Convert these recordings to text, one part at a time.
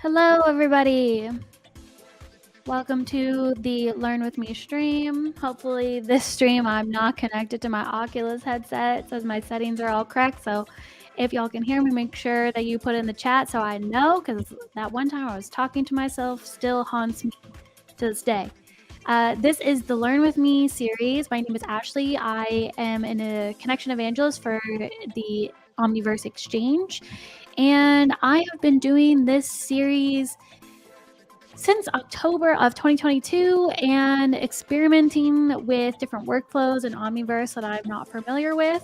Hello, everybody. Welcome to the Learn With Me stream. Hopefully this stream I'm not connected to my Oculus headset. It says my settings are all correct. So if y'all can hear me, make sure that you put in the chat so I know, because that one time I was talking to myself still haunts me to this day. This is the Learn With Me series. My name is Ashley. I am a connection evangelist for the Omniverse Exchange. And I have been doing this series since October of 2022 and experimenting with different workflows in Omniverse that I'm not familiar with.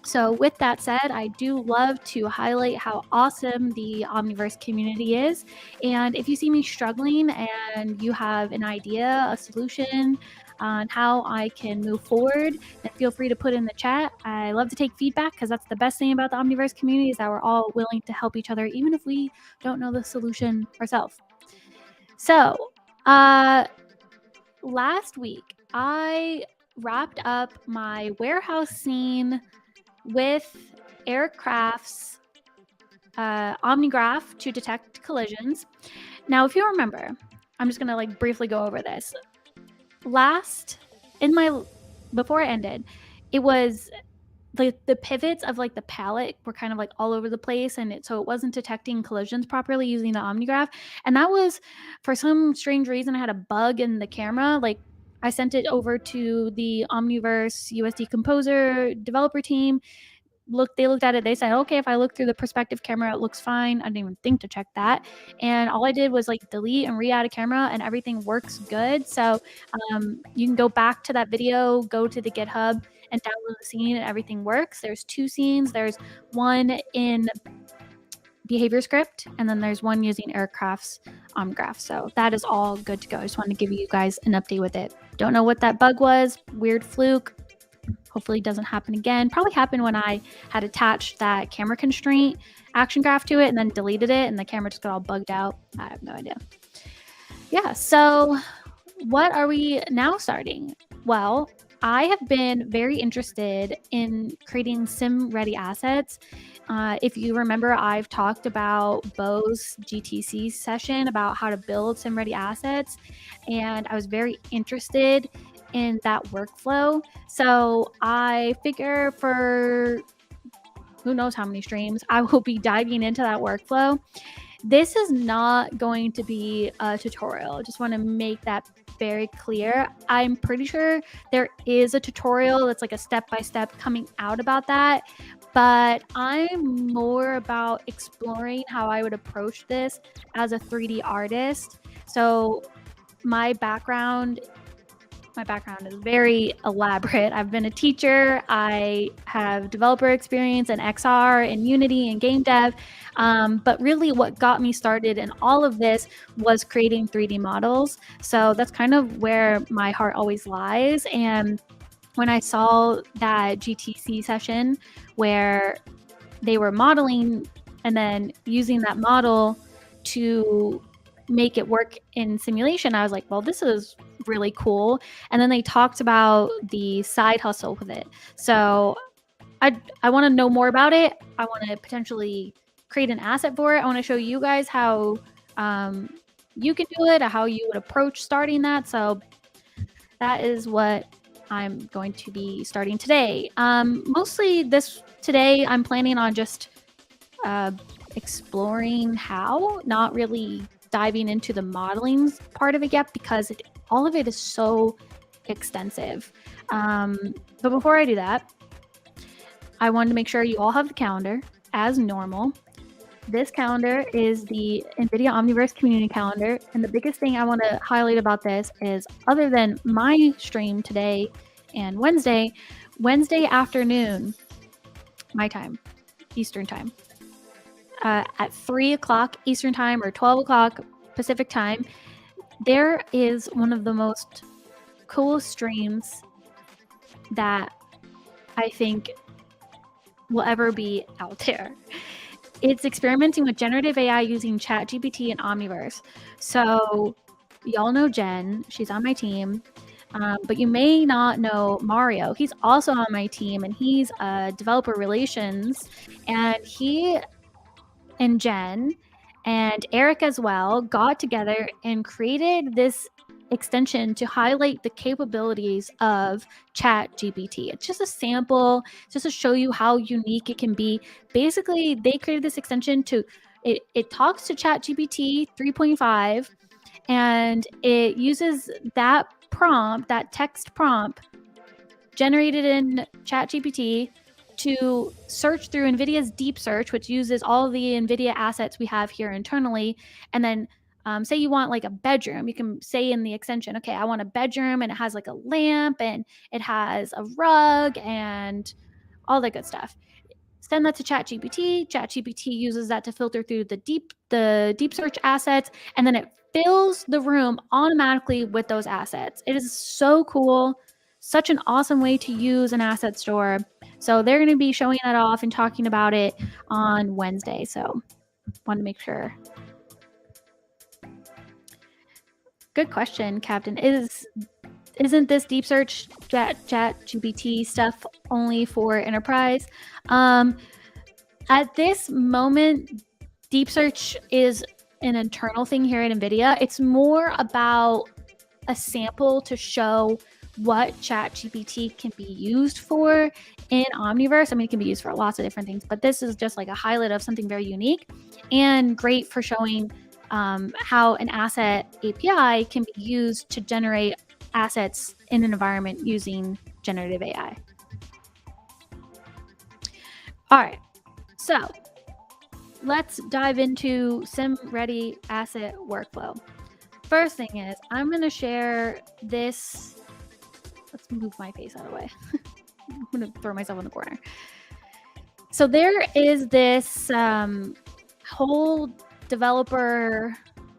So with that said, I do love to highlight how awesome the Omniverse community is. And if you see me struggling and you have an idea, a solution on how I can move forward, then feel free to put in the chat. I love to take feedback because that's the best thing about the Omniverse community is that we're all willing to help each other, even if we don't know the solution ourselves. So last week, I wrapped up my warehouse scene with Eric Craft's OmniGraph to detect collisions. Now, if you remember, I'm just gonna briefly go over this. Before I ended, it was the pivots of the palette were kind of all over the place, and so it wasn't detecting collisions properly using the OmniGraph. And that was, for some strange reason, I had a bug in the camera. I sent it over to the Omniverse USD Composer developer team. They looked at it, they said, okay, if I look through the perspective camera, it looks fine. I didn't even think to check that. And all I did was delete and re-add a camera, and everything works good. So you can go back to that video, go to the GitHub and download the scene, and everything works. There's two scenes. There's one in behavior script, and then there's one using Aircraft's OmniGraph. So that is all good to go. I just wanted to give you guys an update with it. Don't know what that bug was. Weird fluke. hopefully it doesn't happen again. Probably happened when I had attached that camera constraint action graph to it and then deleted it and the camera just got all bugged out. I have no idea. Yeah, so what are we now starting? Well, I have been very interested in creating SimReady assets. If you remember, I've talked about Bo's GTC session about how to build SimReady assets, and I was very interested in that workflow. So I figure for who knows how many streams, I will be diving into that workflow. This is not going to be a tutorial. I just want to make that very clear. I'm pretty sure there is a tutorial that's like a step-by-step coming out about that, but I'm more about exploring how I would approach this as a 3D artist. So my background is very elaborate. I've been a teacher. I have developer experience in XR and Unity and game dev. But really what got me started in all of this was creating 3D models. So that's kind of where my heart always lies. And when I saw that GTC session where they were modeling and then using that model to make it work in simulation, I was like, well, this is really cool. And then they talked about the side hustle with it. So I want to know more about it. I want to potentially create an asset for it. I want to show you guys how you can do it, how you would approach starting that. So that is what I'm going to be starting today. Mostly today, I'm planning on just exploring how, not really diving into the modeling part of it yet, because all of it is so extensive. But before I do that, I wanted to make sure you all have the calendar as normal. This calendar is the NVIDIA Omniverse community calendar. And the biggest thing I want to highlight about this is, other than my stream today and Wednesday afternoon, my time, Eastern time, at 3 o'clock Eastern time or 12 o'clock Pacific time, there is one of the most coolest streams that I think will ever be out there. It's experimenting with generative AI using ChatGPT and Omniverse. So y'all know Jen, she's on my team, but you may not know Mario. He's also on my team, and he's developer relations, and he and Jen and Eric as well got together and created this extension to highlight the capabilities of ChatGPT. It's just a sample, just to show you how unique it can be. Basically, they created this extension to it talks to ChatGPT 3.5, and it uses that prompt, that text prompt generated in ChatGPT, to search through NVIDIA's deep search, which uses all the NVIDIA assets we have here internally. And then say you want like a bedroom, you can say in the extension, okay, I want a bedroom, and it has like a lamp and it has a rug and all that good stuff. Send that to ChatGPT. ChatGPT uses that to filter through the deep search assets, and then it fills the room automatically with those assets. It is so cool. Such an awesome way to use an asset store. So they're going to be showing that off and talking about it on Wednesday. So want to make sure. Good question, Captain. Isn't this deep search ChatGPT stuff only for enterprise? At this moment, deep search is an internal thing here at NVIDIA. It's more about a sample to show what ChatGPT can be used for in Omniverse. I mean, it can be used for lots of different things, but this is just like a highlight of something very unique and great for showing how an asset API can be used to generate assets in an environment using generative AI. All right, so let's dive into SimReady asset workflow. First thing is, I'm going to share this. Let's move my face out of the way. I'm going to throw myself in the corner. So there is this whole developer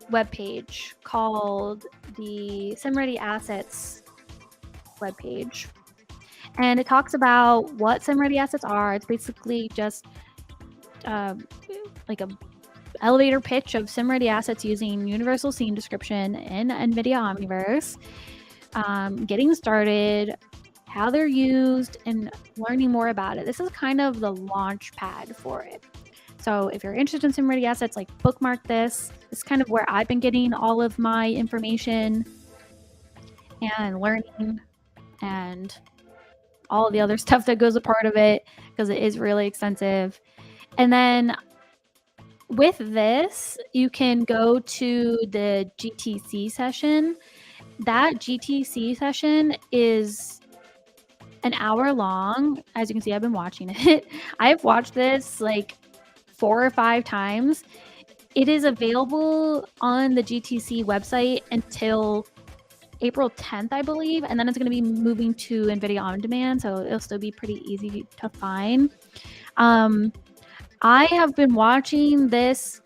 webpage called the SimReady Assets webpage. And it talks about what SimReady assets are. It's basically just like a elevator pitch of SimReady assets using universal scene description in NVIDIA Omniverse, getting started, how they're used, and learning more about it. This is kind of the launch pad for it. So if you're interested in SimReady assets, like bookmark this. It's kind of where I've been getting all of my information and learning and all the other stuff that goes a part of it, because it is really extensive. And then with this, you can go to the GTC session. That GTC session is an hour long. As you can see, I've been watching it. I've watched this like 4 or 5 times. It is available on the GTC website until April 10th, I believe, and then it's going to be moving to NVIDIA On Demand, so it'll still be pretty easy to find. I have been watching this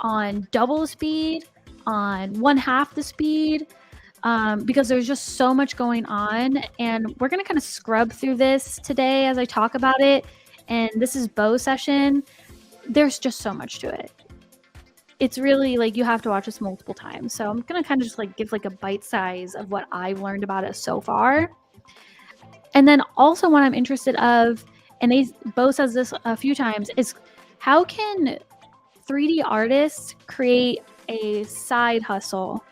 on double the speed, on 1/2 the speed, because there's just so much going on, and we're going to kind of scrub through this today as I talk about it. And this is Bo's session. There's just so much to it. It's really like you have to watch this multiple times. So I'm going to kind of just like give like a bite size of what I've learned about it so far. And then also what I'm interested of, and Bo says this a few times, is how can 3D artists create a side hustle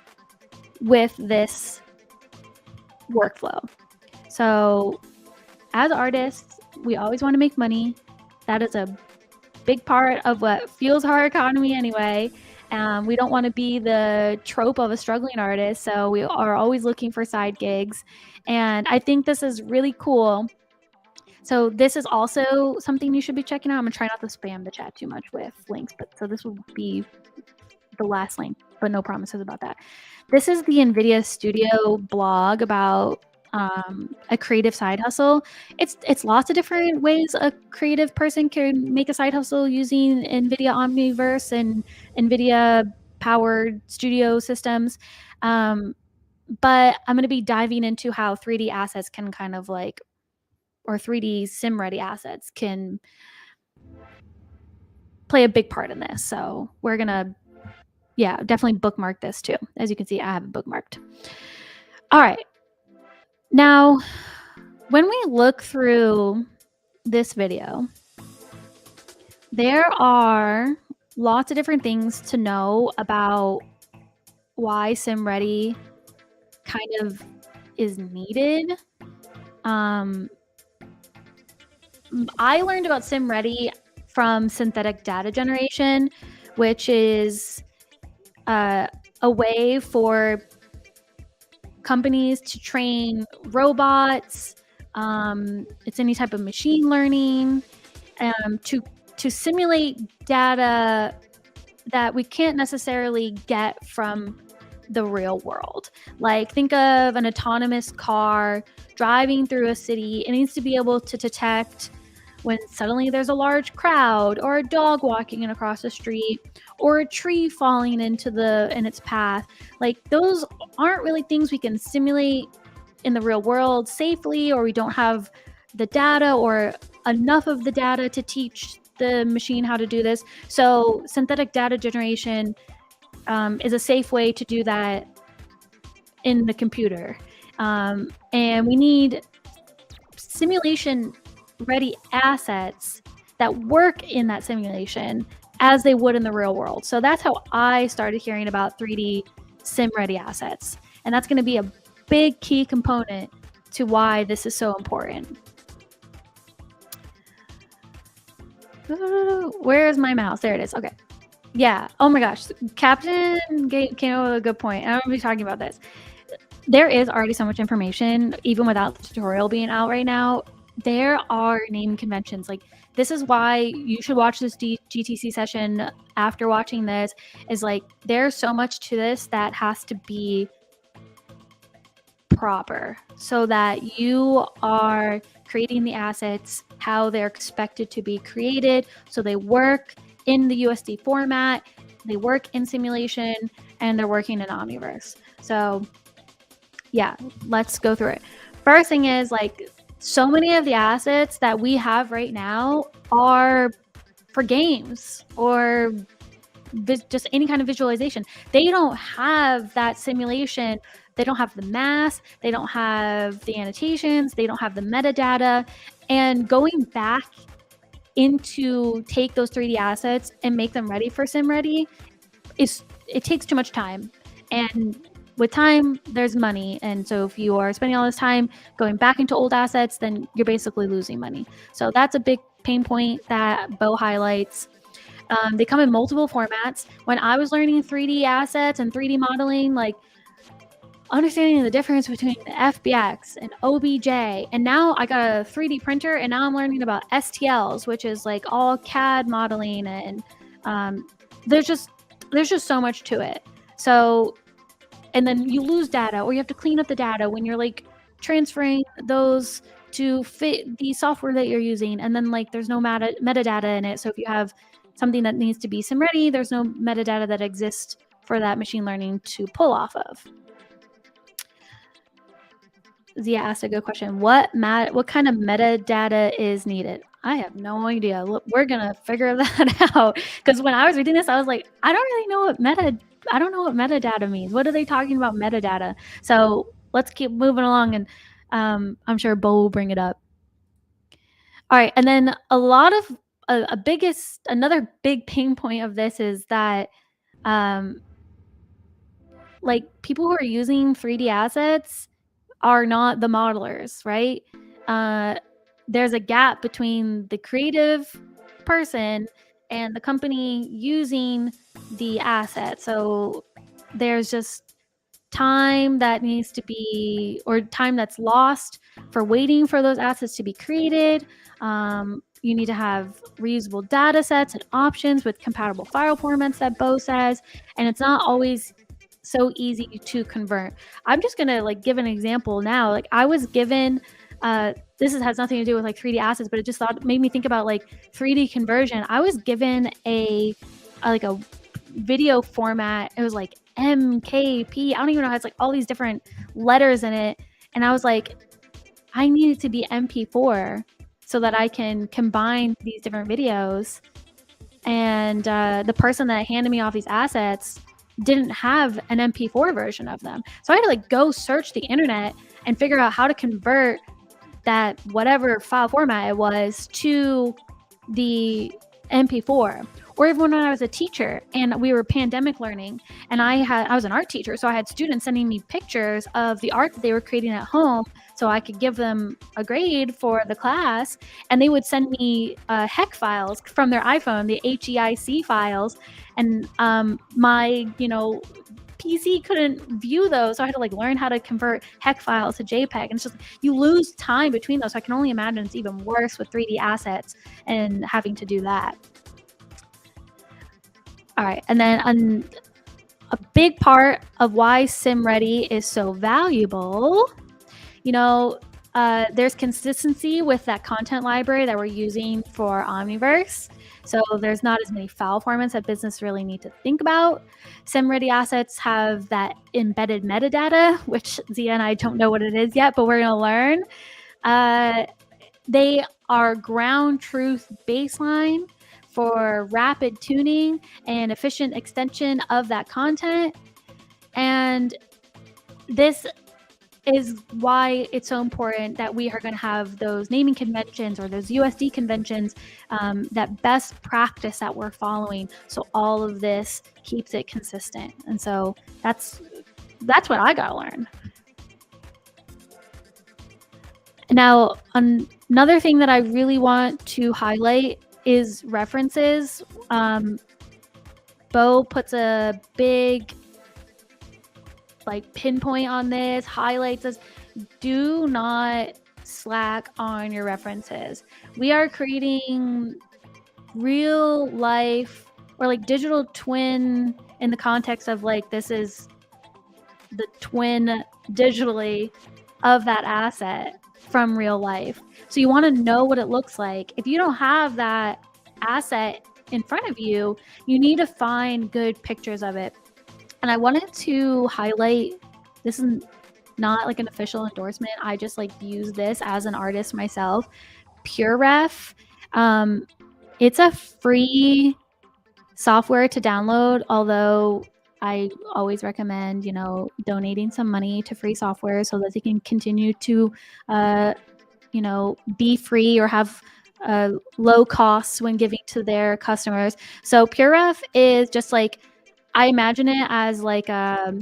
with this workflow? So as artists, we always want to make money. That is a big part of what fuels our economy anyway. We don't want to be the trope of a struggling artist, so we are always looking for side gigs. And I think this is really cool. So this is also something you should be checking out. I'm gonna try not to spam the chat too much with links, but so this will be the last link, but no promises about that. This is the NVIDIA Studio blog about a creative side hustle. It's lots of different ways a creative person can make a side hustle using NVIDIA Omniverse and NVIDIA powered studio systems. But I'm going to be diving into how 3D assets can kind of like, or 3D SimReady assets can play a big part in this. So we're going to, yeah, definitely bookmark this too. As you can see, I have it bookmarked. All right. Now, when we look through this video, there are lots of different things to know about why SimReady kind of is needed. I learned about SimReady from synthetic data generation, which is a way for companies to train robots. It's any type of machine learning to simulate data that we can't necessarily get from the real world. Like think of an autonomous car driving through a city. It needs to be able to detect when suddenly there's a large crowd, or a dog walking in across the street, or a tree falling in its path. Like those aren't really things we can simulate in the real world safely, or we don't have the data or enough of the data to teach the machine how to do this. So synthetic data generation is a safe way to do that in the computer. And we need simulation ready assets that work in that simulation as they would in the real world. So that's how I started hearing about 3D SimReady assets. And that's going to be a big key component to why this is so important. Where is my mouse? There it is. Okay. Yeah. Oh my gosh. Captain came up with a good point. I'm going to be talking about this. There is already so much information, even without the tutorial being out right now. There are naming conventions. Like this is why you should watch this GTC session after watching this. Is like there's so much to this that has to be proper so that you are creating the assets how they're expected to be created, so they work in the USD format, they work in simulation, and they're working in Omniverse. So yeah, let's go through it. First thing is like so many of the assets that we have right now are for games or just any kind of visualization. They don't have that simulation. They don't have the math. They don't have the annotations. They don't have the metadata. And going back into take those 3D assets and make them ready for SimReady it takes too much time. And with time, there's money. And so if you are spending all this time going back into old assets, then you're basically losing money. So that's a big pain point that Bo highlights. They come in multiple formats. When I was learning 3D assets and 3D modeling, like understanding the difference between FBX and OBJ, and now I got a 3D printer, and now I'm learning about STLs, which is like all CAD modeling, and there's just so much to it. So, and then you lose data, or you have to clean up the data when you're like transferring those to fit the software that you're using, and then like there's no metadata in it. So if you have something that needs to be SimReady, there's no metadata that exists for that machine learning to pull off of. Zia asked a good question. What kind of metadata is needed? I have no idea. Look, we're gonna figure that out. Because when I was reading this, I was like, I don't really know what metadata means. What are they talking about metadata? So let's keep moving along, and I'm sure Bo will bring it up. All right, and then another big pain point of this is that like people who are using 3D assets are not the modelers, right? There's a gap between the creative person and the company using the asset. So there's just time that needs to be, or time that's lost for waiting for those assets to be created. You need to have reusable data sets and options with compatible file formats that Bo says, and it's not always so easy to convert. I'm just gonna like give an example now. Like I was given has nothing to do with like 3D assets, but it made me think about like 3D conversion. I was given a video format. It was like MKP. I don't even know how, it's like all these different letters in it, and I was like, I need it to be MP4 so that I can combine these different videos. And the person that handed me off these assets didn't have an MP4 version of them. So I had to like go search the internet and figure out how to convert that whatever file format it was to the MP4. Or even when I was a teacher and we were pandemic learning, and I was an art teacher, so I had students sending me pictures of the art that they were creating at home so I could give them a grade for the class, and they would send me HEC files from their iPhone, the HEIC files, and my PC couldn't view those, so I had to like learn how to convert HEC files to JPEG, and it's just you lose time between those. So I can only imagine it's even worse with 3D assets and having to do that. All right, and then a big part of why SimReady is so valuable, there's consistency with that content library that we're using for Omniverse. So there's not as many file formats that business really need to think about. SimReady assets have that embedded metadata, which Zia and I don't know what it is yet, but we're going to learn. They are ground truth baseline for rapid tuning and efficient extension of that content. And this is why it's so important that we are going to have those naming conventions or those USD conventions, that best practice that we're following. So all of this keeps it consistent. And so that's what I got to learn. Now, another thing that I really want to highlight is references. Bo puts a big pinpoint on this, highlights this. Do not slack on your references. We are creating real life or digital twin in the context of this is the twin digitally of that asset from real life. So you want to know what it looks like. If you don't have that asset in front of you, you need to find good pictures of it. And I wanted to highlight, this is not like an official endorsement. I just like use this as an artist myself. PureRef. It's a free software to download, although I always recommend, donating some money to free software so that they can continue to, be free or have low costs when giving to their customers. So PureRef is just like, I imagine it as like a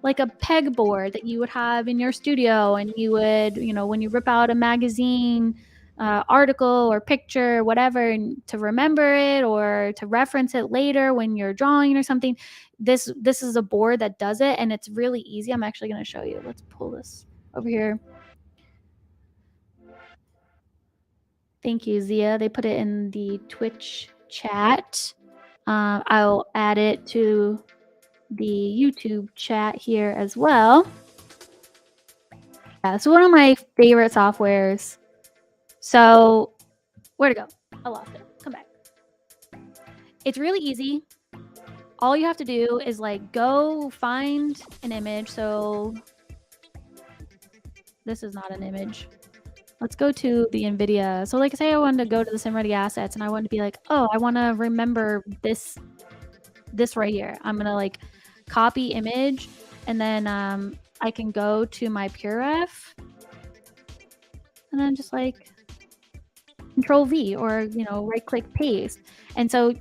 pegboard that you would have in your studio, and you would, when you rip out a magazine article or picture, whatever, and to remember it or to reference it later when you're drawing or something. This is a board that does it, and it's really easy. I'm actually going to show you. Let's pull this over here. Thank you, Zia. They put it in the Twitch chat. I'll add it to the YouTube chat here as well. Yeah, it's one of my favorite softwares. So, where'd it go? I lost it. Come back. It's really easy. All you have to do is like go find an image. So this is not an image. Let's go to the NVIDIA. So like say I wanted to go to the SimReady assets and I wanted to be like, oh, I want to remember this right here. I'm going to like copy image, and then I can go to my PureRef and then just like Control V or, right click paste. And so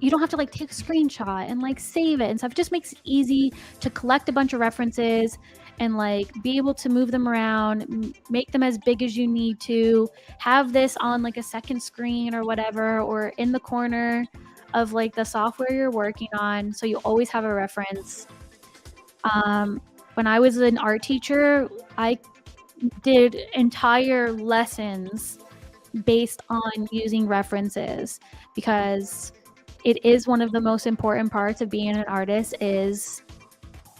you don't have to like take a screenshot and like save it and stuff. It just makes it easy to collect a bunch of references and like be able to move them around, make them as big as you need to, have this on like a second screen or whatever, or in the corner of like the software you're working on. So you always have a reference. When I was an art teacher, I did entire lessons based on using references, because it is one of the most important parts of being an artist is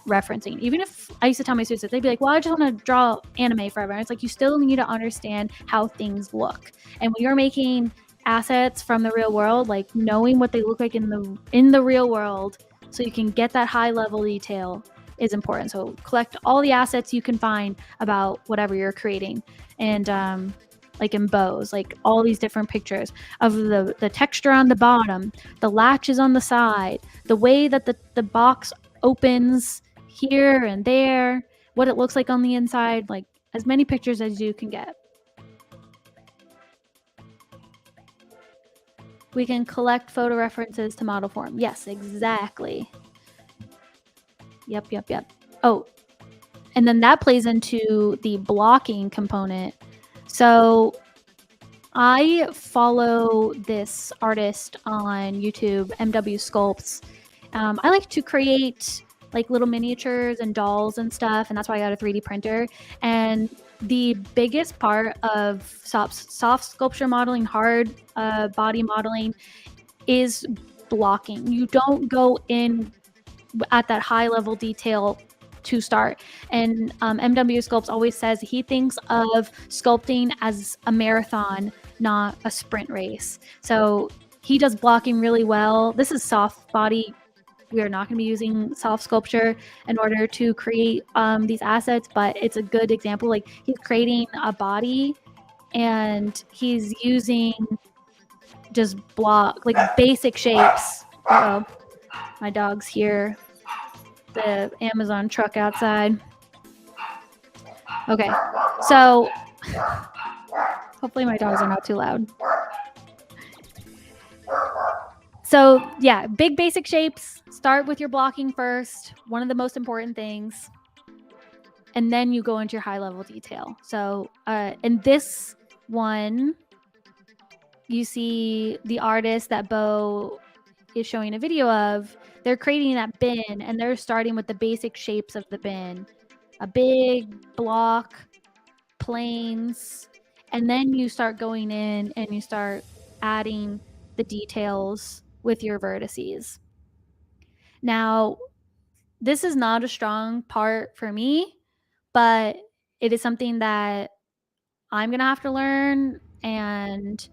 referencing. Even if I used to tell my students, they'd be like, well, I just want to draw anime forever. And it's like, you still need to understand how things look. And when you're making assets from the real world, like knowing what they look like in the real world so you can get that high level detail is important. So collect all the assets you can find about whatever you're creating. And like in bows, like all these different pictures of the texture on the bottom, the latches on the side, the way that the box opens here and there, what it looks like on the inside, like as many pictures as you can get. We can collect photo references to model form. Yes, exactly. Yep. Oh, and then that plays into the blocking component. So I follow this artist on YouTube, MW Sculpts. I like to create like little miniatures and dolls and stuff, and that's why I got a 3D printer. And the biggest part of soft sculpture modeling, hard body modeling, is blocking. You don't go in at that high level detail to start. And MW Sculpts always says he thinks of sculpting as a marathon, not a sprint race. So he does blocking really well. This is soft body. We are not going to be using soft sculpture in order to create these assets, but it's a good example. Like he's creating a body and he's using just like basic shapes. Uh-oh, my dog's here. The Amazon truck outside. Okay, so hopefully my dogs are not too loud. So yeah, big basic shapes. Start with your blocking first. One of the most important things. And then you go into your high level detail. So in this one, you see the artist that Bo is showing a video of. They're creating that bin, and they're starting with the basic shapes of the bin. A big block, planes, and then you start going in and you start adding the details with your vertices. Now, this is not a strong part for me, but it is something that I'm going to have to learn, and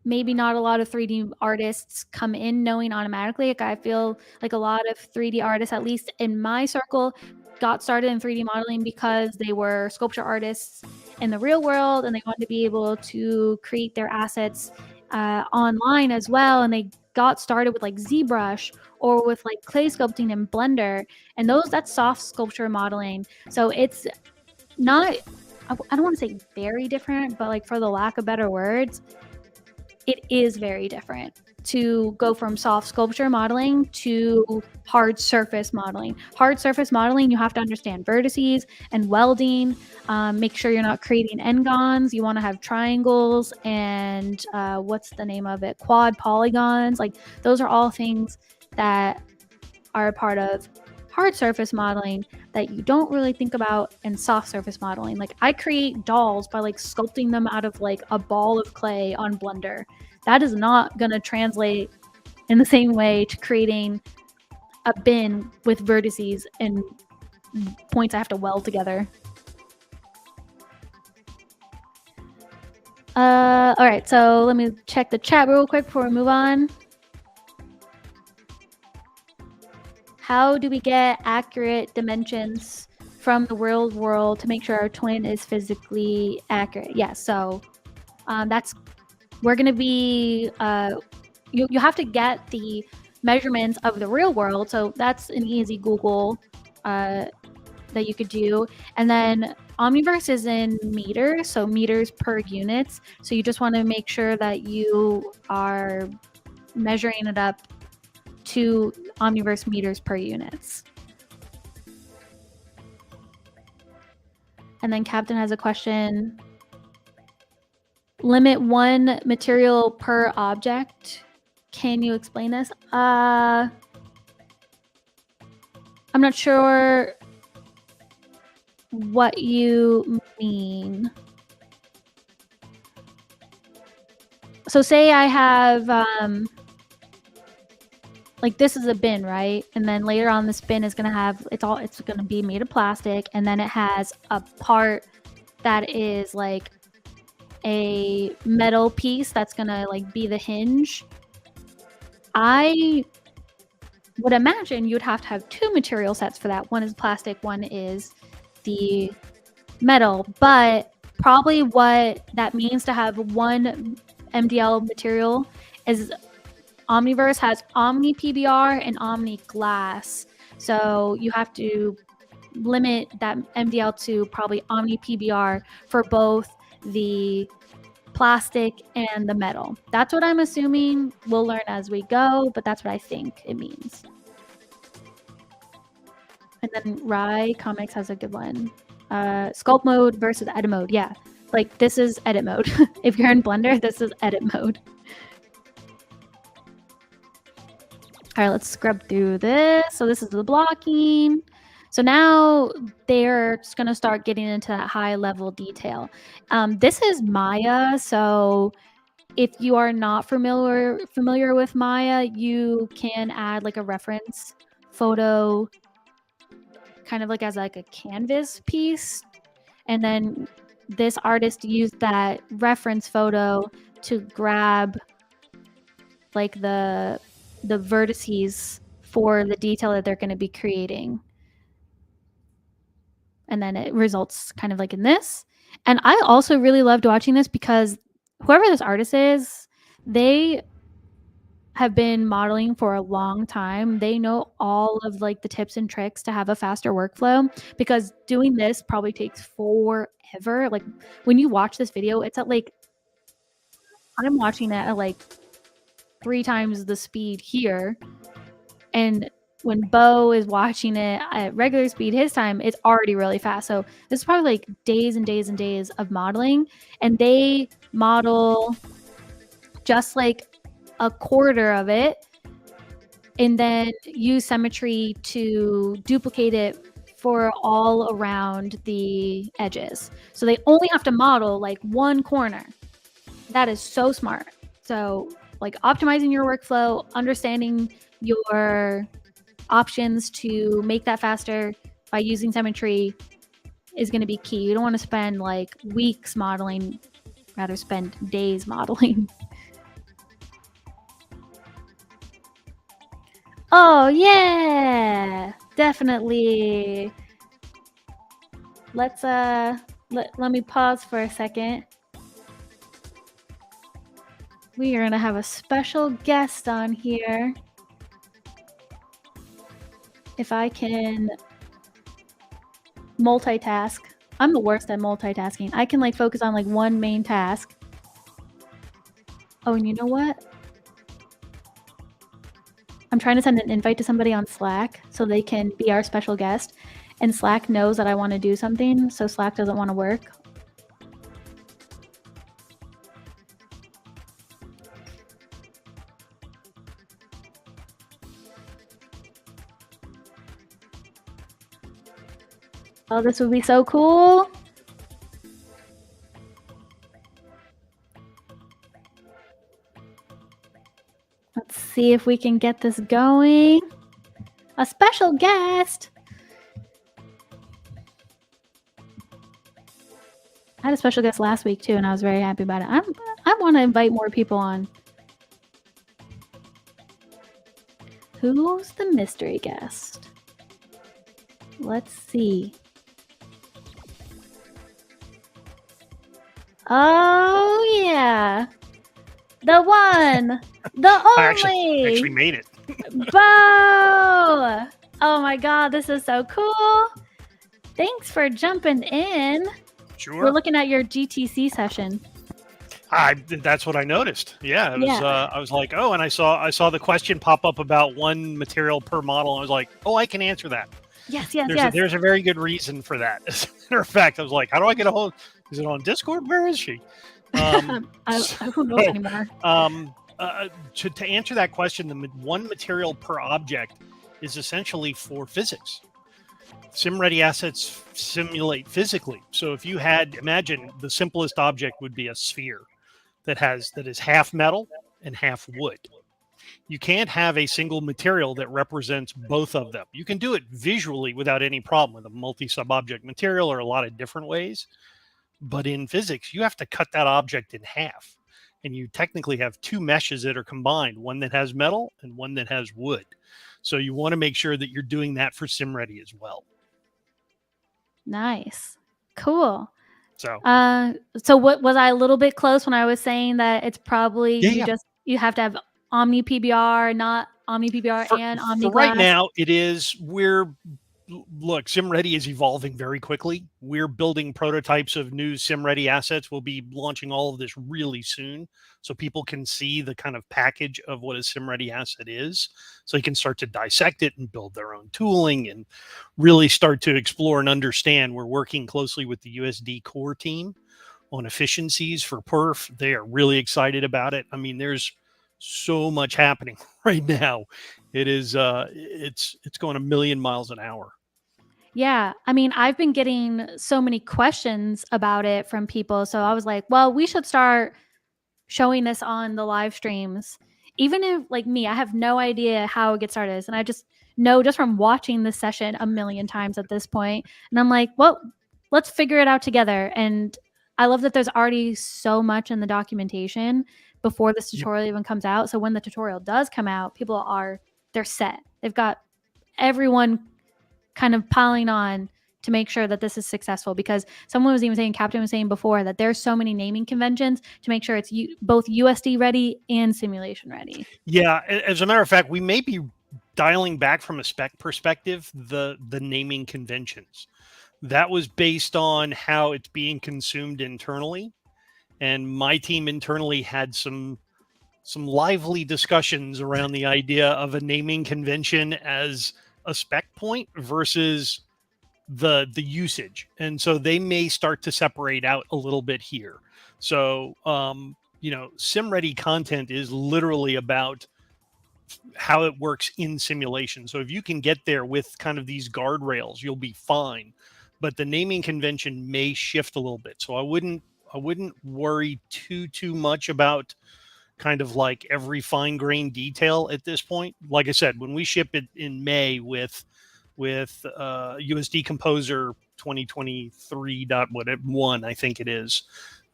maybe not a lot of 3D artists come in knowing automatically. Like I feel like a lot of 3D artists, at least in my circle, got started in 3D modeling because they were sculpture artists in the real world, and they wanted to be able to create their assets online as well. And they got started with like ZBrush or with like clay sculpting in Blender, and that's soft sculpture modeling. So it's not, I don't want to say very different, but like for the lack of better words, it is very different to go from soft sculpture modeling to hard surface modeling. Hard surface modeling, you have to understand vertices and welding. Make sure you're not creating n-gons. You want to have triangles and what's the name of it? Quad polygons. Like those are all things that are a part of hard surface modeling that you don't really think about in soft surface modeling. Like I create dolls by like sculpting them out of like a ball of clay on Blender. That is not going to translate in the same way to creating a bin with vertices and points I have to weld together. All right, so let me check the chat real quick before we move on. How do we get accurate dimensions from the real world to make sure our twin is physically accurate? Yeah, so we're going to be, you have to get the measurements of the real world. So that's an easy Google that you could do. And then Omniverse is in meters, so meters per units. So you just want to make sure that you are measuring it up to Omniverse meters per units. And then Captain has a question. Limit one material per object. Can you explain this? I'm not sure what you mean. So say I have, like this is a bin, right? And then later on this bin is gonna have, it's gonna be made of plastic, and then it has a part that is like a metal piece that's gonna like be the hinge. I would imagine you'd have to have two material sets for that. One is plastic, one is the metal, but probably what that means to have one MDL material is Omniverse has Omni PBR and Omni Glass. So you have to limit that MDL to probably Omni PBR for both the plastic and the metal. That's what I'm assuming. We'll learn as we go, but that's what I think it means. And then Rai Comics has a good one. Sculpt mode versus edit mode. Yeah, like this is edit mode. If you're in Blender, this is edit mode. All right, let's scrub through this. So this is the blocking. So now they're just going to start getting into that high level detail. This is Maya. So if you are not familiar with Maya, you can add like a reference photo kind of like as like a canvas piece. And then this artist used that reference photo to grab like the vertices for the detail that they're going to be creating. And then it results kind of like in this. And I also really loved watching this because whoever this artist is, they have been modeling for a long time. They know all of like the tips and tricks to have a faster workflow, because doing this probably takes forever. Like when you watch this video, it's at like, I'm watching it at like 3 times the speed here. And when Bo is watching it at regular speed, his time, it's already really fast. So this is probably like days and days and days of modeling. And they model just like a quarter of it and then use symmetry to duplicate it for all around the edges. So they only have to model like one corner. That is so smart. So like optimizing your workflow, understanding your options to make that faster by using symmetry is going to be key. You don't want to spend like weeks modeling, rather spend days modeling. Oh yeah, definitely. let's let me pause for a second. We are gonna have a special guest on here. If I can multitask. I'm the worst at multitasking. I can like focus on like one main task. Oh, and you know what? I'm trying to send an invite to somebody on Slack so they can be our special guest. And Slack knows that I want to do something, so Slack doesn't want to work. Oh, this would be so cool. Let's see if we can get this going. A special guest. I had a special guest last week too, and I was very happy about it. I want to invite more people on. Who's the mystery guest? Let's see. Oh yeah, the one, the only. I actually made it. Bo! Oh my god, this is so cool. Thanks for jumping in. Sure. We're looking at your GTC session. That's what I noticed. Yeah, it was. I was like, oh, and I saw the question pop up about one material per model. And I was like, oh, I can answer that. Yes. There's a very good reason for that. As a matter of fact, I was like, how do I get a hold? Is it on Discord? Where is she? I don't know anymore. To answer that question, the one material per object is essentially for physics. SimReady assets simulate physically. So if you had, imagine the simplest object would be a sphere that is half metal and half wood. You can't have a single material that represents both of them. You can do it visually without any problem with a multi-sub-object material or a lot of different ways. But in physics, you have to cut that object in half. And you technically have two meshes that are combined, one that has metal and one that has wood. So you want to make sure that you're doing that for SimReady as well. Nice. Cool. So what was I a little bit close when I was saying that it's probably you have to have Omni PBR, not Omni PBR and Omni for right now, it is. Look, SimReady is evolving very quickly. We're building prototypes of new SimReady assets. We'll be launching all of this really soon so people can see the kind of package of what a SimReady asset is. So you can start to dissect it and build their own tooling and really start to explore and understand. We're working closely with the USD core team on efficiencies for perf. They are really excited about it. I mean, there's so much happening right now. It is it's going a million miles an hour. Yeah. I mean, I've been getting so many questions about it from people. So I was like, well, we should start showing this on the live streams. Even if, like me, I have no idea how it gets started. And I just know just from watching this session a million times at this point. And I'm like, well, let's figure it out together. And I love that there's already so much in the documentation before this tutorial even comes out. So when the tutorial does come out, they're set. They've got everyone kind of piling on to make sure that this is successful, because someone was even saying, Captain was saying before, that there's so many naming conventions to make sure it's both USD ready and simulation ready. Yeah, as a matter of fact, we may be dialing back from a spec perspective the naming conventions. That was based on how it's being consumed internally, and my team internally had some lively discussions around the idea of a naming convention as a spec point versus the usage. And so they may start to separate out a little bit here. So SimReady content is literally about how it works in simulation. So if you can get there with kind of these guardrails, you'll be fine. But the naming convention may shift a little bit. So I wouldn't worry too much about kind of like every fine grained detail at this point. Like I said, when we ship it in May with USD Composer 2023.1, I think it is,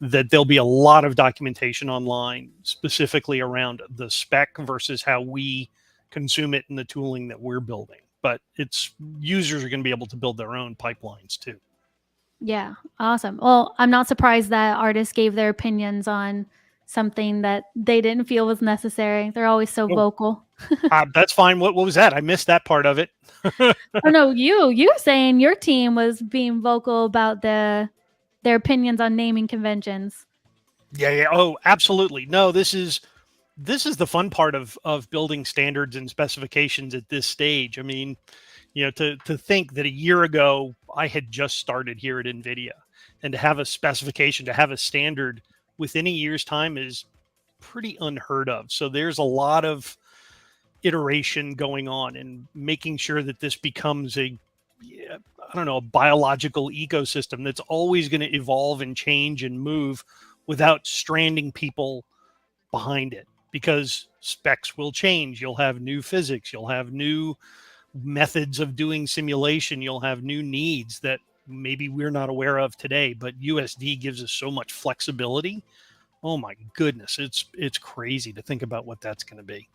that there'll be a lot of documentation online specifically around the spec versus how we consume it in the tooling that we're building. But users are going to be able to build their own pipelines too. Yeah, awesome. Well, I'm not surprised that artists gave their opinions on something that they didn't feel was necessary. They're always so Oh, vocal. that's fine. What was that? I missed that part of it. Oh no, you saying your team was being vocal about their opinions on naming conventions. Yeah, yeah. Oh, absolutely. No, this is the fun part of building standards and specifications at this stage. I mean, to think that a year ago I had just started here at NVIDIA, and to have a specification, to have a standard within a year's time is pretty unheard of. So there's a lot of iteration going on and making sure that this becomes a, yeah, I don't know, a biological ecosystem that's always going to evolve and change and move without stranding people behind it, because specs will change. You'll have new physics, you'll have new methods of doing simulation, you'll have new needs that maybe we're not aware of today, but USD gives us so much flexibility. Oh my goodness, it's crazy to think about what that's going to be.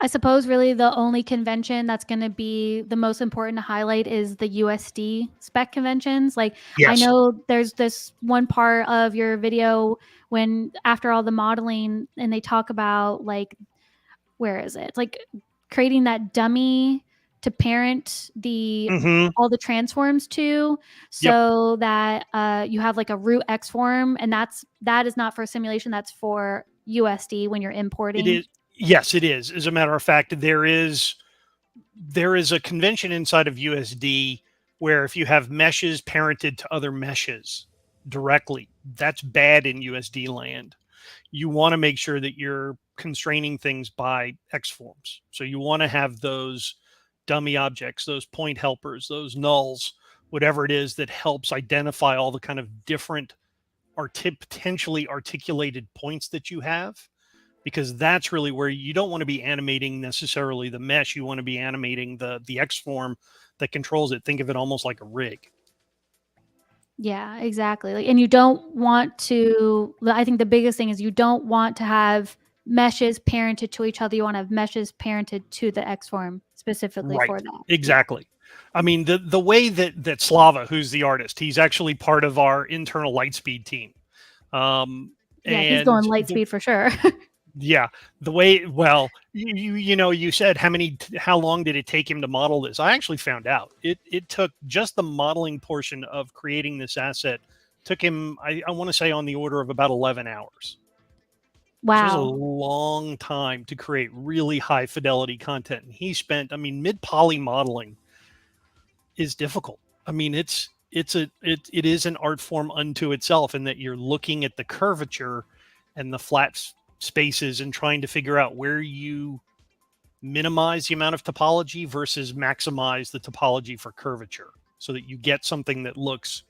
I suppose really the only convention that's going to be the most important to highlight is the USD spec conventions. Like I Yes. know there's this one part of your video when after all the modeling and they talk about like where is it? It's like creating that dummy to parent the Mm-hmm. all the transforms to, Yep. so that you have like a root X form, and that is not for simulation. That's for USD when you're It importing. is. Yes, it is. As a matter of fact, there is a convention inside of USD where if you have meshes parented to other meshes directly, that's bad in USD land. You want to make sure that you're constraining things by X forms. So you want to have those dummy objects, those point helpers, those nulls, whatever it is that helps identify all the kind of different potentially articulated points that you have, because that's really where you don't want to be animating necessarily the mesh. You want to be animating the X form that controls it. Think of it almost like a rig. Yeah, exactly. Like, and you don't want to, I think the biggest thing is you don't want to have meshes parented to each other. You want to have meshes parented to the X form specifically Right. for that. Yeah. Exactly. I mean, the way that Slava, who's the artist, he's actually part of our internal Lightspeed team. Um, Yeah, he's and going light the speed for sure. Yeah, the way, well, you said how long did it take him to model this? I actually found out. It took just the modeling portion of creating this asset took him, I want to say, on the order of about 11 hours, which is a Wow. long time to create really high fidelity content. And he spent, I mean, mid poly modeling is difficult. I mean, it is an art form unto itself, in that you're looking at the curvature and the spaces and trying to figure out where you minimize the amount of topology versus maximize the topology for curvature, so that you get something that looks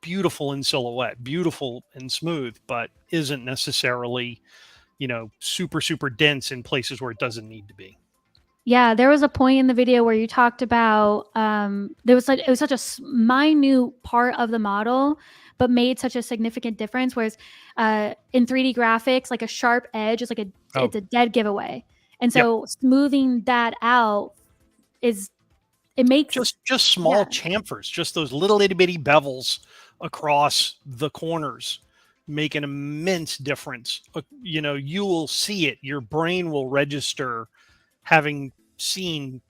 beautiful in silhouette, beautiful and smooth, but isn't necessarily, super dense in places where it doesn't need to be. Yeah, there was a point in the video where you talked about there was like it was such a minute part of the model, but made such a significant difference. Whereas in 3D graphics, like a sharp edge is like Oh, it's a dead giveaway, and yep. so smoothing that out is it makes Just yeah small chamfers, just those little itty bitty bevels across the corners make an immense difference. You will see it. Your brain will register, having seen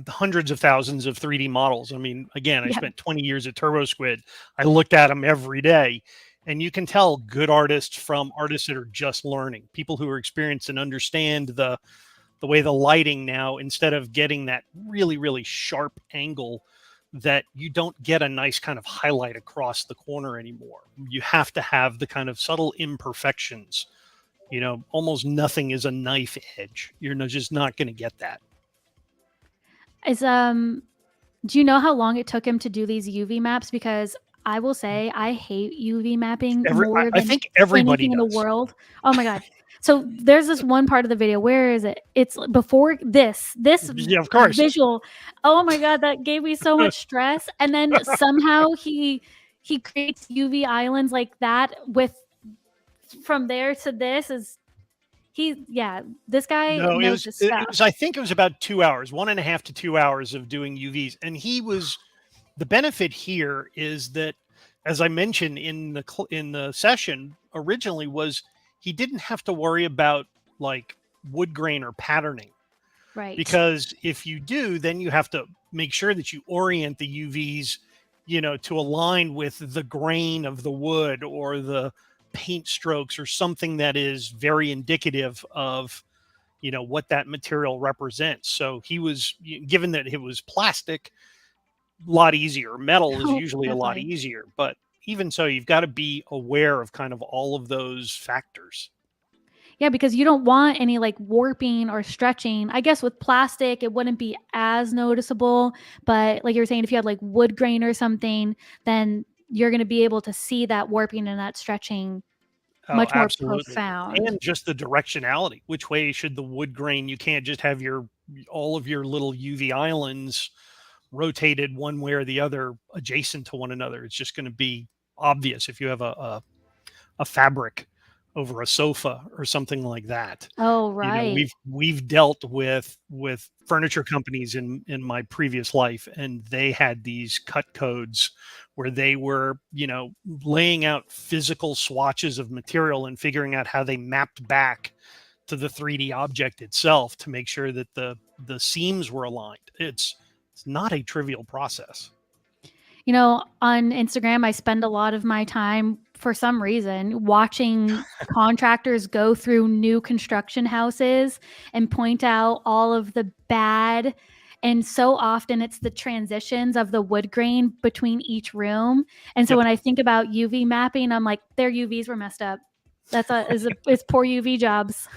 hundreds of thousands of 3D models. I mean, again, I yeah spent 20 years at TurboSquid. I looked at them every day, and you can tell good artists from artists that are just learning. People who are experienced and understand the way the lighting now, instead of getting that really, really sharp angle, that you don't get a nice kind of highlight across the corner anymore. You have to have the kind of subtle imperfections. Almost nothing is a knife edge. You're just not going to get that. is do you know how long it took him to do these UV maps? Because I will say I hate UV mapping more I than think everybody anything in the does. world. Oh my god. So there's this one part of the video. Where is it? It's before this Yeah, of course. visual. Oh my god, that gave me so much stress. And then somehow he creates UV islands like that with from there to this is yeah, this guy No, knows his it stuff. was, I think it was about 2 hours, 1.5 to 2 hours of doing UVs. And the benefit here is that as I mentioned in the session originally, was he didn't have to worry about like wood grain or patterning, Right. because if you do, then you have to make sure that you orient the UVs, to align with the grain of the wood or the paint strokes or something that is very indicative of what that material represents. So he was, given that it was plastic, a lot easier. Metal is Oh, usually a lot definitely. easier, but even so, you've got to be aware of kind of all of those factors. Yeah, because you don't want any like warping or stretching. I guess with plastic, it wouldn't be as noticeable. But like you were saying, if you had like wood grain or something, then you're going to be able to see that warping and that stretching Oh, much more absolutely. profound. And just the directionality. Which way should the wood grain? You can't just have your all of your little UV islands rotated one way or the other adjacent to one another. It's just going to be obvious if you have a fabric over a sofa or something like that. Oh, You know, right. we've dealt with furniture companies in my previous life, and they had these cut codes where they were, laying out physical swatches of material and figuring out how they mapped back to the 3D object itself to make sure that the seams were aligned. It's not a trivial process. On Instagram, I spend a lot of my time for some reason watching contractors go through new construction houses and point out all of the bad. And so often it's the transitions of the wood grain between each room. And so Yep. when I think about UV mapping, I'm like, their UVs were messed up. It's poor UV jobs.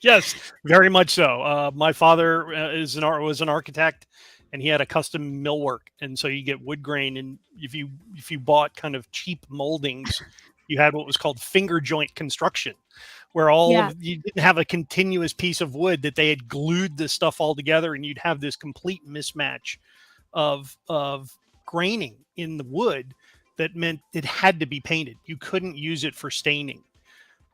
Yes, very much so. My father was an architect, and he had a custom millwork, and so you get wood grain. And if you bought kind of cheap moldings, you had what was called finger joint construction, where Yeah. you didn't have a continuous piece of wood, that they had glued this stuff all together, and you'd have this complete mismatch of graining in the wood that meant it had to be painted. You couldn't use it for staining,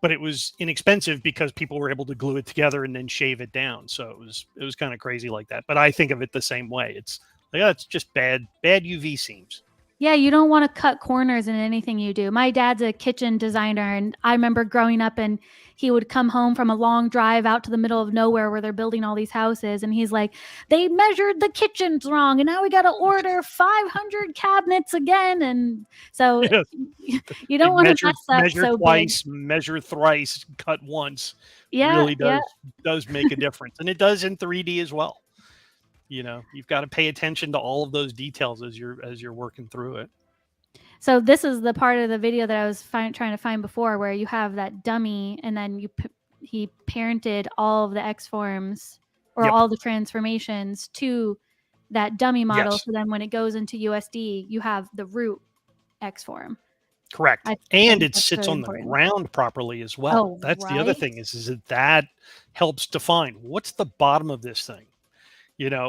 but it was inexpensive because people were able to glue it together and then shave it down. So it was kind of crazy like that. But I think of it the same way. It's like, oh, it's just bad UV seams. Yeah, you don't want to cut corners in anything you do. My dad's a kitchen designer, and I remember growing up and he would come home from a long drive out to the middle of nowhere where they're building all these houses, and he's like, "They measured the kitchens wrong, and now we got to order 500 cabinets again." And so Yes. you They don't want to mess up measure so big. twice, measure thrice, cut once. Yeah, Really yeah. does make a difference. And it does in 3D as well. You've got to pay attention to all of those details as you're working through it. So this is the part of the video that I was trying to find before, where you have that dummy, and then he parented all of the X forms or Yep. all the transformations to that dummy model. Yes. So then when it goes into USD, you have the root X form. Correct. I And think it that's sits really on the important. ground properly as well. Oh, That's the other right. thing, is that helps define what's the bottom of this thing.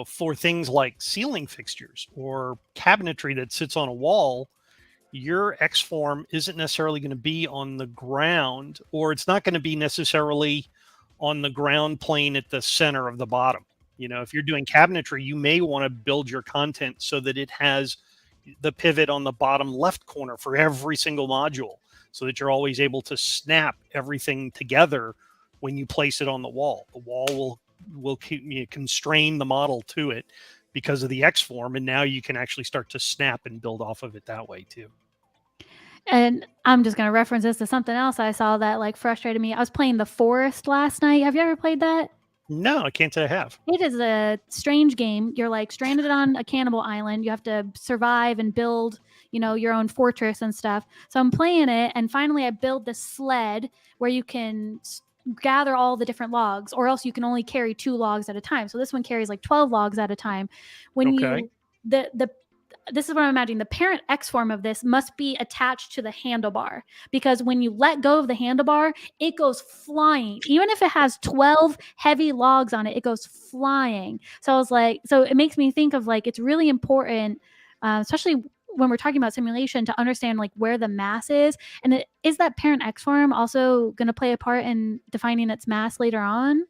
For things like ceiling fixtures or cabinetry that sits on a wall, your X form isn't necessarily going to be on the ground, or it's not going to be necessarily on the ground plane at the center of the bottom. If you're doing cabinetry, you may want to build your content so that it has the pivot on the bottom left corner for every single module, so that you're always able to snap everything together when you place it on the wall. The wall will constrain the model to it because of the X form, and now you can actually start to snap and build off of it that way too. And I'm just going to reference this to something else I saw that like frustrated me. I was playing The Forest last night. Have you ever played that? No, I can't say I have. It is a strange game. You're like stranded on a cannibal island. You have to survive and build, your own fortress and stuff. So I'm playing it, and finally I build this sled where you can gather all the different logs, or else you can only carry 2 logs at a time. So this one carries like 12 logs at a time. When Okay. you the This is what I'm imagining. The parent X form of this must be attached to the handlebar, because when you let go of the handlebar, it goes flying. Even if it has 12 heavy logs on it, it goes flying. So I was like, so it makes me think of like, it's really important, especially when we're talking about simulation, to understand like where the mass is. And is that parent X form also going to play a part in defining its mass later on?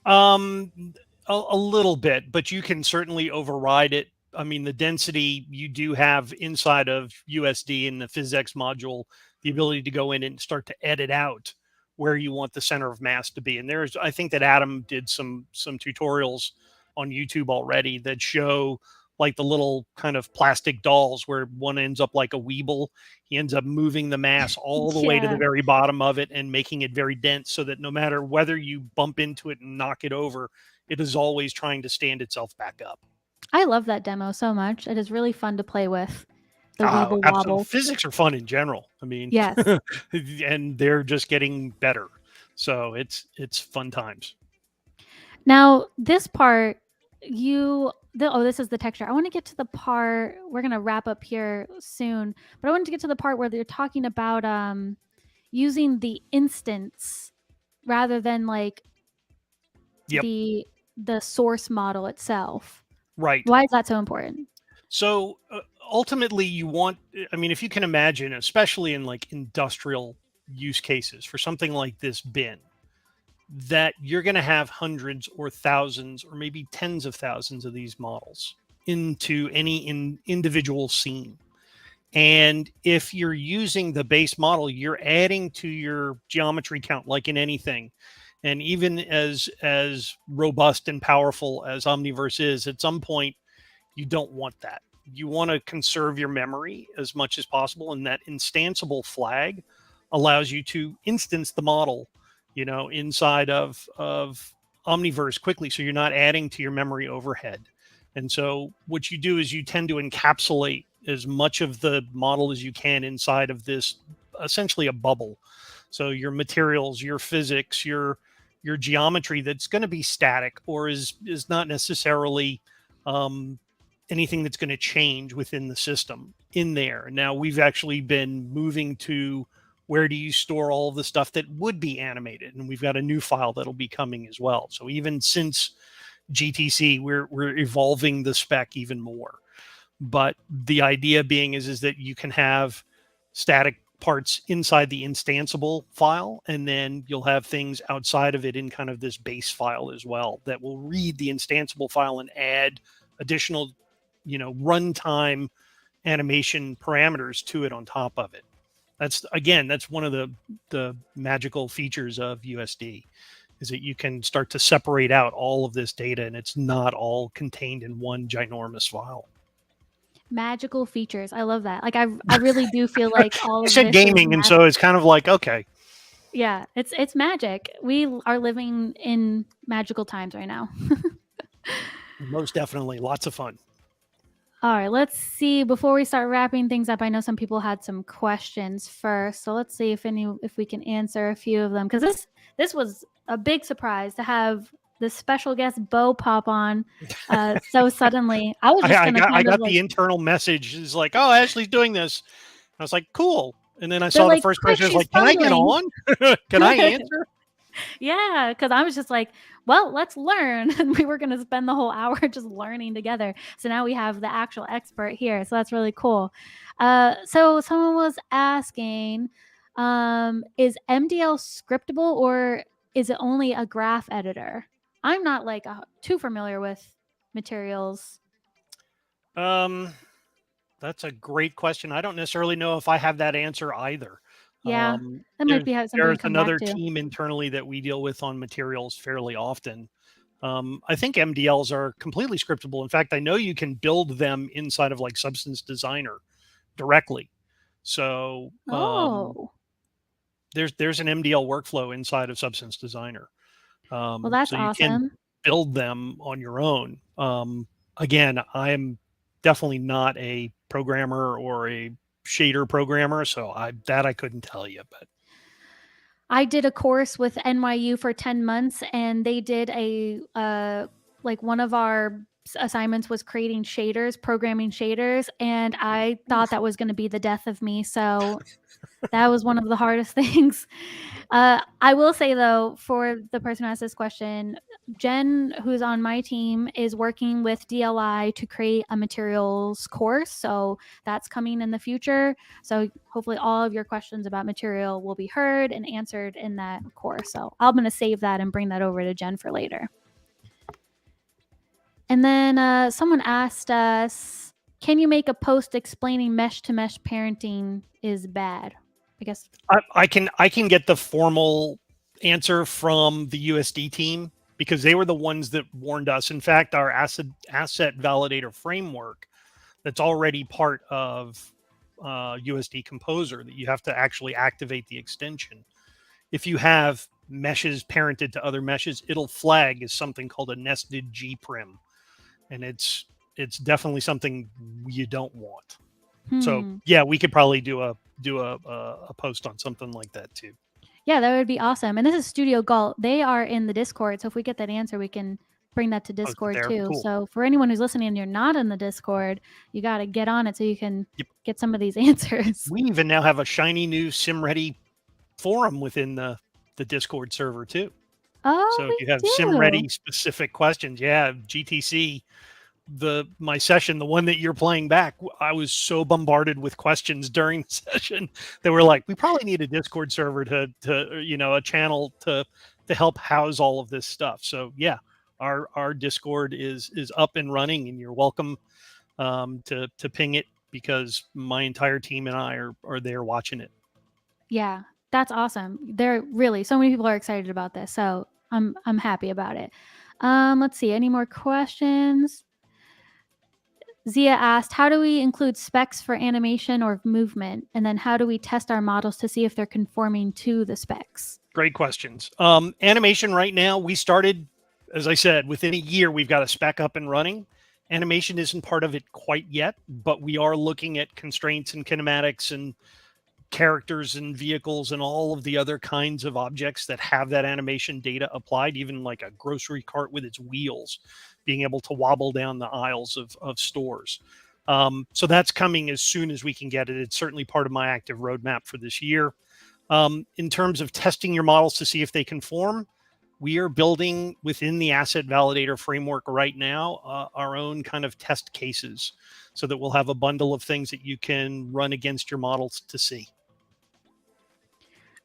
Um, a little bit, but you can certainly override it I mean, the density you do have inside of USD and the PhysX module, the ability to go in and start to edit out where you want the center of mass to be. And I think that Adam did some tutorials on YouTube already that show like the little kind of plastic dolls where one ends up like a Weeble. He ends up moving the mass all the way to the Yeah. very bottom of it and making it very dense so that no matter whether you bump into it and knock it over, it is always trying to stand itself back up. I love that demo so much. It is really fun to play with the Weeble Absolutely. Wobble. Physics are fun in general. I mean, Yes. and they're just getting better. So it's fun times. Now, this part, this is the texture. I want to get to the part, we're going to wrap up here soon, but I wanted to get to the part where they're talking about using the instance rather than like Yep. the source model itself. Right. Why is that so important? So ultimately, you want, I mean, if you can imagine, especially in like industrial use cases for something like this bin, that you're going to have hundreds or thousands or maybe tens of thousands of these models into any individual scene. And if you're using the base model, you're adding to your geometry count like in anything. And even as robust and powerful as Omniverse is, at some point you don't want that. You want to conserve your memory as much as possible, and that instanceable flag allows you to instance the model, you know, inside of Omniverse quickly, so you're not adding to your memory overhead. And so what you do is you tend to encapsulate as much of the model as you can inside of this, essentially a bubble. So your materials, your physics, your geometry that's going to be static or is not necessarily anything that's going to change within the system in there. Now we've actually been moving to where do you store all of the stuff that would be animated, and we've got a new file that'll be coming as well. So even since GTC, we're evolving the spec even more. But the idea being is that you can have static parts inside the instanceable file, and then you'll have things outside of it in kind of this base file as well that will read the instanceable file and add additional, you know, runtime animation parameters to it on top of it. That's one of the magical features of USD, is that you can start to separate out all of this data and it's not all contained in one ginormous file. Magical features. I love that. Like I really do feel like all of I said this gaming, and so it's kind of like, okay. Yeah, it's magic. We are living in magical times right now. Most definitely. Lots of fun. All right, let's see. Before we start wrapping things up, I know some people had some questions first, so let's see if we can answer a few of them, because this was a big surprise to have the special guest Bo pop on so suddenly. I was just I got the internal message. It's like, oh, Ashley's doing this. I was like, cool. And then I saw the first question. I was like, can I get on? Can I answer? Yeah, because I was just like, well, let's learn. And we were going to spend the whole hour just learning together. So now we have the actual expert here. So that's really cool. So someone was asking, is MDL scriptable or is it only a graph editor? I'm not like too familiar with materials. That's a great question. I don't necessarily know if I have that answer either. Yeah, that might be something there's to come another back to. team internally that we deal with on materials fairly often. I think MDLs are completely scriptable. In fact, I know you can build them inside of like Substance Designer directly. So there's an MDL workflow inside of Substance Designer. Well, that's so you awesome. can build them on your own. Again, I am definitely not a programmer or a shader programmer, so I couldn't tell you. But I did a course with NYU for 10 months, and they did like one of our assignments was creating shaders, programming shaders, and I thought that was going to be the death of me. So that was one of the hardest things. I will say, though, for the person who asked this question, Jen, who's on my team, is working with DLI to create a materials course. So that's coming in the future. So hopefully all of your questions about material will be heard and answered in that course. So I'm going to save that and bring that over to Jen for later. And then someone asked us, can you make a post explaining mesh-to-mesh parenting is bad? I guess I can get the formal answer from the USD team because they were the ones that warned us. In fact, our asset validator framework that's already part of USD Composer that you have to actually activate the extension. If you have meshes parented to other meshes, it'll flag as something called a nested gprim, and it's definitely something you don't want. So yeah, we could probably do a post on something like that too. Yeah, that would be awesome. And this is Studio Galt. They are in the Discord. So if we get that answer, we can bring that to Discord too. Cool. So for anyone who's listening and you're not in the Discord, you got to get on it so you can get some of these answers. We even now have a shiny new SimReady forum within the Discord server too. Oh, so if you have SimReady specific questions, GTC, my session, the one that you're playing back, I was so bombarded with questions during the session that we're like, we probably need a Discord server to a channel to help house all of this stuff. So yeah, our Discord is up and running, and you're welcome to ping it because my entire team and I are there watching it. Yeah, that's awesome. They're really, so many people are excited about this. So I'm happy about it. Let's see, any more questions? Zia asked, how do we include specs for animation or movement? And then how do we test our models to see if they're conforming to the specs? Great questions. Animation right now, we started, as I said, within a year, we've got a spec up and running. Animation isn't part of it quite yet, but we are looking at constraints and kinematics and characters and vehicles and all of the other kinds of objects that have that animation data applied, even like a grocery cart with its wheels being able to wobble down the aisles of stores. So that's coming as soon as we can get it. It's certainly part of my active roadmap for this year. In terms of testing your models to see if they conform, we are building within the asset validator framework right now our own kind of test cases so that we'll have a bundle of things that you can run against your models to see.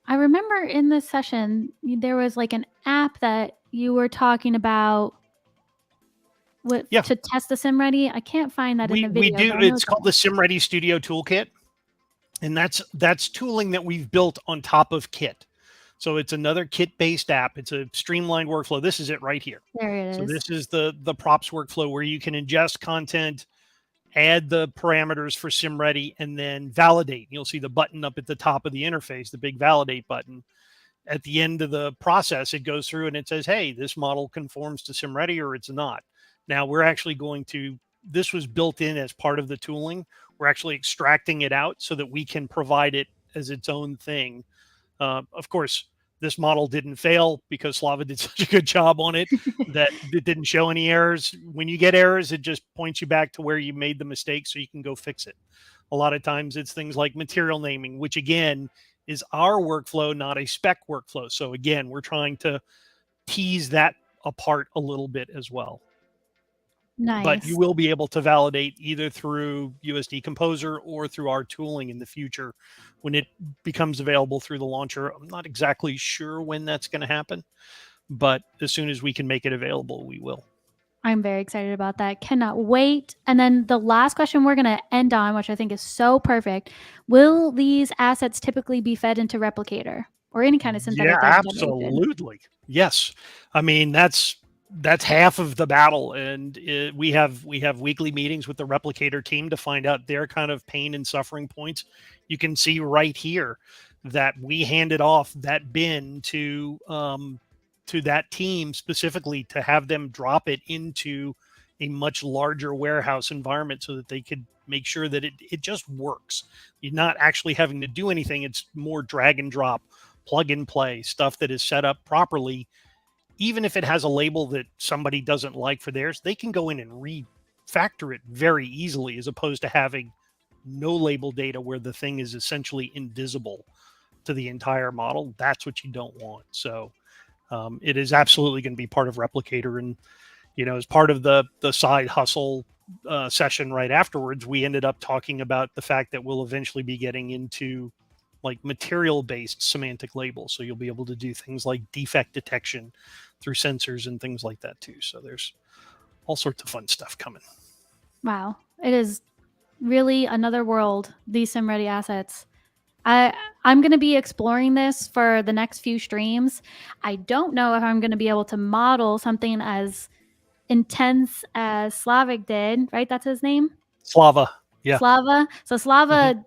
I remember in this session, there was like an app that you were talking about to test the SimReady. I can't find that in the video. We do. It's called the SimReady Studio Toolkit. And that's tooling that we've built on top of Kit. So it's another Kit-based app. It's a streamlined workflow. This is it right here. There it is. So this is the props workflow where you can ingest content, add the parameters for SimReady, and then validate. You'll see the button up at the top of the interface, the big validate button. At the end of the process, it goes through and it says, hey, this model conforms to SimReady or it's not. Now we're actually going to, this was built in as part of the tooling. We're actually extracting it out so that we can provide it as its own thing. Of course, this model didn't fail because Slava did such a good job on it that it didn't show any errors. When you get errors, it just points you back to where you made the mistake so you can go fix it. A lot of times it's things like material naming, which again is our workflow, not a spec workflow. So again, we're trying to tease that apart a little bit as well. Nice. But you will be able to validate either through USD Composer or through our tooling in the future when it becomes available through the launcher. I'm not exactly sure when that's going to happen, but as soon as we can make it available, we will. I'm very excited about that. Cannot wait. And then the last question we're going to end on, which I think is so perfect. Will these assets typically be fed into Replicator or any kind of synthetic? Yeah, absolutely. Yes. I mean, that's half of the battle. And we have weekly meetings with the Replicator team to find out their kind of pain and suffering points. You can see right here that we handed off that bin to that team specifically to have them drop it into a much larger warehouse environment so that they could make sure that it just works. You're not actually having to do anything. It's more drag and drop, plug and play stuff that is set up properly. Even if it has a label that somebody doesn't like for theirs, they can go in and refactor it very easily, as opposed to having no label data where the thing is essentially invisible to the entire model. That's what you don't want. So it is absolutely going to be part of Replicator. And, as part of the side hustle session right afterwards, we ended up talking about the fact that we'll eventually be getting into like material-based semantic labels. So you'll be able to do things like defect detection through sensors and things like that too. So there's all sorts of fun stuff coming. Wow. It is really another world, these SimReady assets. I'm going to be exploring this for the next few streams. I don't know if I'm going to be able to model something as intense as Slavic did, right? That's his name? Slava. Yeah. Slava. So Slava,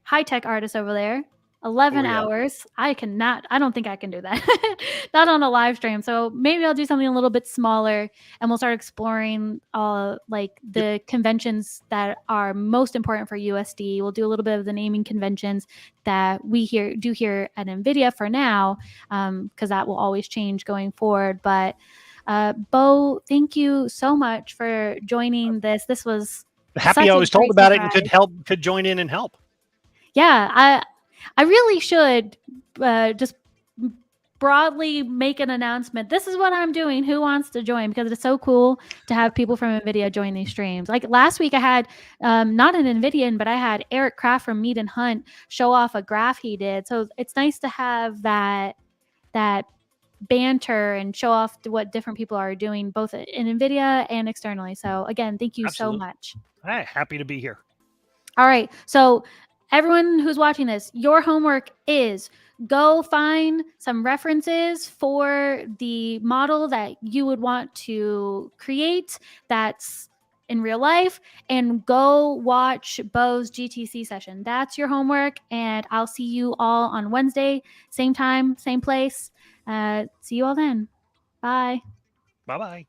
high-tech artist over there. 11 Oh, yeah. hours. I don't think I can do that. Not on a live stream. So maybe I'll do something a little bit smaller and we'll start exploring like the conventions that are most important for USD. We'll do a little bit of the naming conventions that we do here at NVIDIA for now, because that will always change going forward. But Bo, thank you so much for joining this. This was happy I was told about it and could join in and help. Yeah, I really should just broadly make an announcement. This is what I'm doing. Who wants to join? Because it's so cool to have people from NVIDIA join these streams. Like last week I had not an NVIDIAN, but I had Eric Kraft from Mead and Hunt show off a graph he did. So it's nice to have that banter and show off what different people are doing both in NVIDIA and externally. So again, thank you so much. Hey, happy to be here. All right. So everyone who's watching this, your homework is go find some references for the model that you would want to create that's in real life, and go watch Bo's GTC session. That's your homework, and I'll see you all on Wednesday, same time, same place. See you all then. Bye. Bye-bye.